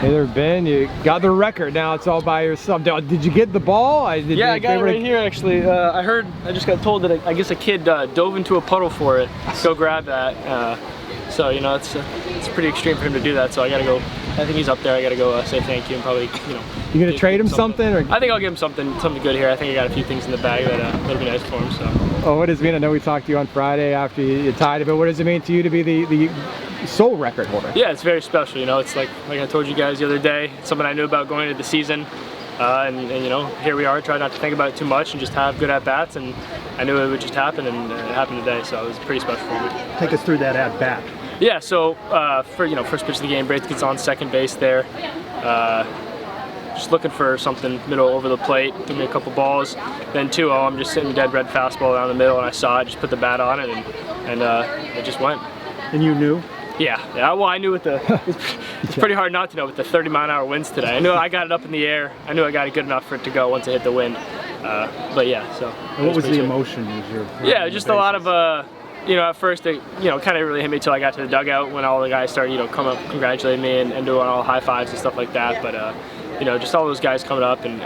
Hey there, Ben. You got the record. Now it's all by yourself. Did you get the ball? I got it right here, actually. I just got told that I guess a kid dove into a puddle for it. Go grab that. So, you know, it's pretty extreme for him to do that. So I got to go. I think he's up there. I got to go say thank you and probably, you know. You gonna trade him something? Or? I think I'll give him something good here. I think I got a few things in the bag that'll be nice for him. So. Oh, what does it mean? I know we talked to you on Friday after you tied it, but what does it mean to you to be the sole record holder? Yeah, it's very special. You know, it's like I told you guys the other day. It's something I knew about going into the season, and you know, here we are. Try not to think about it too much and just have good at bats. And I knew it would just happen, and it happened today. So it was pretty special for me. Take us through that at bat. Yeah. So first pitch of the game, Braith gets on second base there. Just looking for something middle over the plate, give me a couple balls. Then 2-0, I'm just sitting dead red fastball down the middle, and I saw it, just put the bat on it, and it just went. And you knew? Yeah. Well, I knew it's pretty hard not to know with the 30-mile-an-hour winds today. I knew I got it up in the air. I knew I got it good enough for it to go once it hit the wind. But yeah, so. And what was the emotion? Yeah, just a lot of. You know, at first it, you know, kind of really hit me until I got to the dugout when all the guys started, you know, coming up congratulating me and doing all high fives and stuff like that. But you know, just all those guys coming up and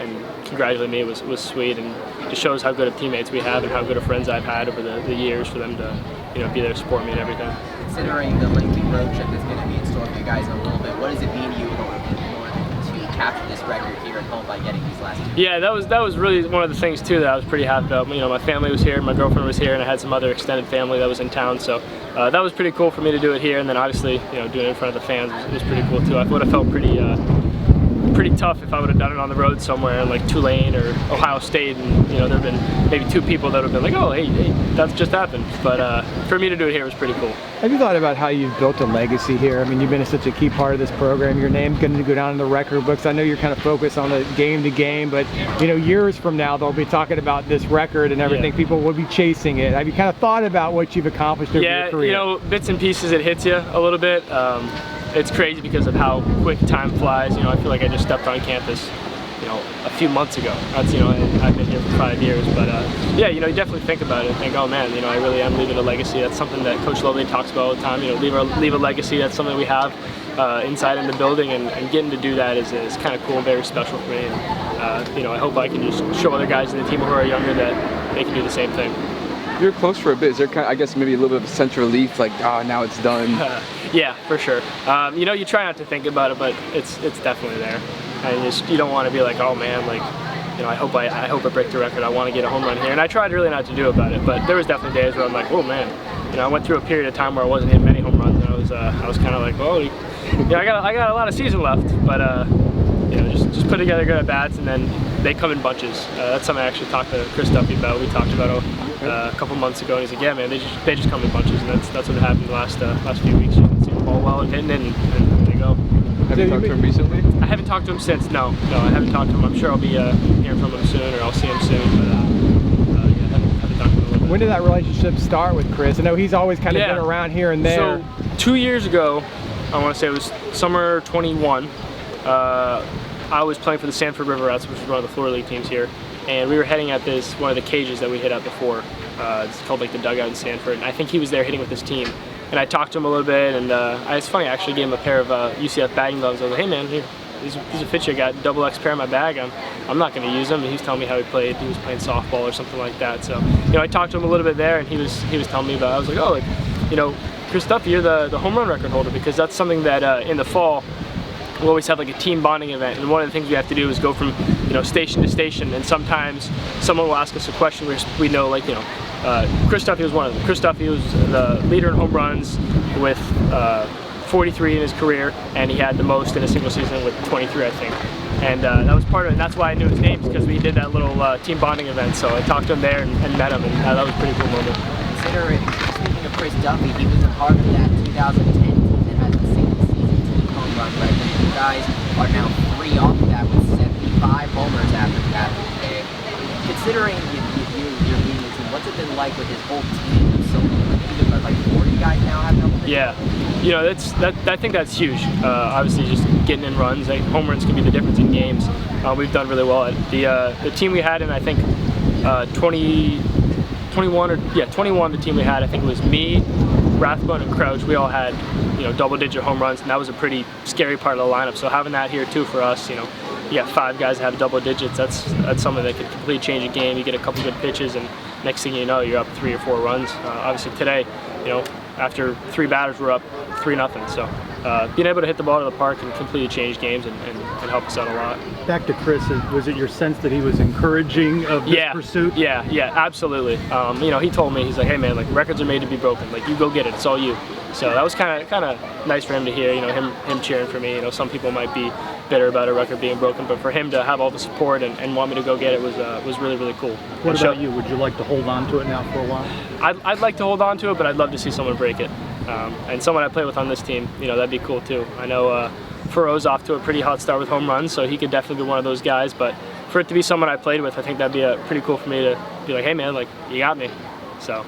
congratulating me was sweet, and it shows how good of teammates we have and how good of friends I've had over the years for them to, you know, be there to support me and everything. Considering the lengthy road trip that's going to be in store for you guys in a little bit, what does it mean to you to capture this record here at home by getting these last 2? Yeah, that was really one of the things too that I was pretty happy about. You know, my family was here, my girlfriend was here, and I had some other extended family that was in town, so that was pretty cool for me to do it here. And then obviously, you know, doing it in front of the fans was pretty cool too. I would have felt pretty tough if I would have done it on the road somewhere in like Tulane or Ohio State, and you know, there've been maybe 2 people that have been like, oh, hey, that's just happened. But for me to do it here was pretty cool. Have you thought about how you've built a legacy here? I mean, you've been such a key part of this program. Your name's going to go down in the record books. I know you're kind of focused on the game to game, but you know, years from now they'll be talking about this record and everything. Yeah. People will be chasing it. Have you kind of thought about what you've accomplished over your career? Yeah, you know, bits and pieces. It hits you a little bit. It's crazy because of how quick time flies. You know, I feel like I just stepped on campus, you know, a few months ago. That's, you know, I've been here for 5 years, but yeah, you know, you definitely think about it and think, oh man, you know, I really am leaving a legacy. That's something that Coach Lovely talks about all the time. You know, leave a legacy. That's something we have inside in the building, and getting to do that is kind of cool and very special for me. And you know, I hope I can just show other guys in the team who are younger that they can do the same thing. You're close for a bit. Is there kind of, I guess, maybe a little bit of a sense of relief, like, now it's done? Yeah, for sure. You know, you try not to think about it, but it's definitely there. And you don't want to be like, oh man, like, you know, I hope I break the record. I want to get a home run here. And I tried really not to do about it, but there was definitely days where I'm like, oh man. You know, I went through a period of time where I wasn't hitting many home runs, and I was kind of like, well, you know, I got a lot of season left, but you know, just put together good at bats, and then they come in bunches. That's something I actually talked to Chris Duffy about. We talked about a couple months ago, and he's like, yeah, man, they just come in bunches, and that's what happened the last few weeks. You can see the ball well and hitting it, and there they go. Have you talked to him recently? I haven't talked to him since. No, I haven't talked to him. I'm sure I'll be hearing from him soon, or I'll see him soon. But yeah, I haven't talked to him a little bit. When did that relationship start with Chris? I know he's always kind of been around here and there. So 2 years ago, I want to say it was summer 21. I was playing for the Sanford River Rats, which is one of the floor league teams here, and we were heading at one of the cages that we hit at before. It's called like the dugout in Sanford, and I think he was there hitting with his team. And I talked to him a little bit, and it's funny, I actually gave him a pair of UCF batting gloves. I was like, hey man, here, these are fit you. I got double X pair in my bag. I'm not going to use them. And he was telling me how he played. He was playing softball or something like that. So, you know, I talked to him a little bit there, and he was telling me about it. I was like, oh, like, you know, Chris Duffy, you're the home run record holder, because that's something that in the fall we'll always have like a team bonding event, and one of the things we have to do is go from, you know, station to station, and sometimes someone will ask us a question where we know, like, you know, Chris Duffy was one of them. Chris Duffy was the leader in home runs with 43 in his career, and he had the most in a single season with 23, I think. And that was part of it, and that's why I knew his name, because we did that little team bonding event. So I talked to him there and met him, and that was a pretty cool moment. Speaking of Chris Duffy, he was a part of that 2010 team that had the single season team home run record. You guys are now 3 off of that with 75 homers after that day. Considering you're leading the team, what's it been like with his whole team? So like 40 guys now have no pitch? Yeah, you know, I think that's huge. Obviously, just getting in runs, like, home runs can be the difference in games. We've done really well. The team we had in, I think, 21, the team we had, I think it was me, Rathbone and Crouch, we all had, you know, double-digit home runs, and that was a pretty scary part of the lineup. So having that here too for us, you know, you got 5 guys that have double digits. That's something that could completely change a game. You get a couple good pitches, and next thing you know, you're up 3 or 4 runs. Obviously today, you know, after 3 batters, we're up 3-0. So being able to hit the ball to the park can completely change games and help us out a lot. Back to Chris, was it your sense that he was encouraging of this pursuit? Yeah, absolutely. You know, he told me, he's like, hey man, like records are made to be broken. Like you go get it, it's all you. So that was kind of nice for him to hear. You know, him cheering for me. You know, some people might be bitter about a record being broken, but for him to have all the support and want me to go get it was really, really cool. What about you? Would you like to hold on to it now for a while? I'd like to hold on to it, but I'd love to see someone break it. And someone I play with on this team, you know, that'd be cool too. I know Furrow's off to a pretty hot start with home runs, so he could definitely be one of those guys. But for it to be someone I played with, I think that'd be pretty cool for me to be like, hey man, like you got me. So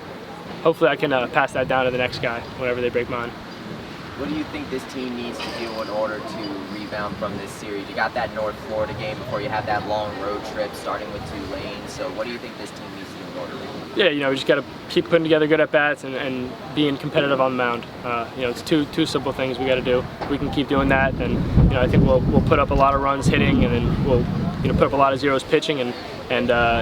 hopefully I can pass that down to the next guy whenever they break mine. What do you think this team needs to do in order to rebound from this series? You got that North Florida game before you have that long road trip starting with Tulane. So what do you think this team needs to do in order to rebound? Yeah, you know, we just got to keep putting together good at-bats and being competitive on the mound. You know, it's two simple things we got to do. If we can keep doing that, then, you know, I think we'll put up a lot of runs hitting, and then we'll, you know, put up a lot of zeros pitching, and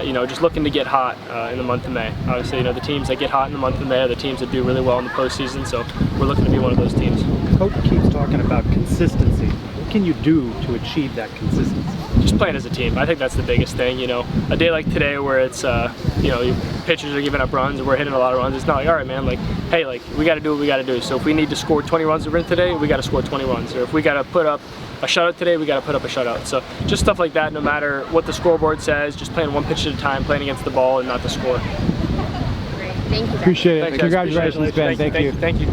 you know, just looking to get hot in the month of May. Obviously, you know, the teams that get hot in the month of May are the teams that do really well in the postseason, so we're looking to be one of those teams. Coach keeps talking about consistency. What can you do to achieve that consistency? Just playing as a team. I think that's the biggest thing. You know, a day like today where it's, you know, your pitchers are giving up runs and we're hitting a lot of runs, it's not like, all right, man, like, hey, like, we got to do what we got to do. So if we need to score 20 runs to win today, we got to score 20 runs. Or if we got to put up a shutout today, we got to put up a shutout. So just stuff like that, no matter what the scoreboard says, just playing one pitch at a time, playing against the ball and not the score. Great. Thank you, guys. Appreciate it. Thanks, guys. Congratulations, Ben. Thank you.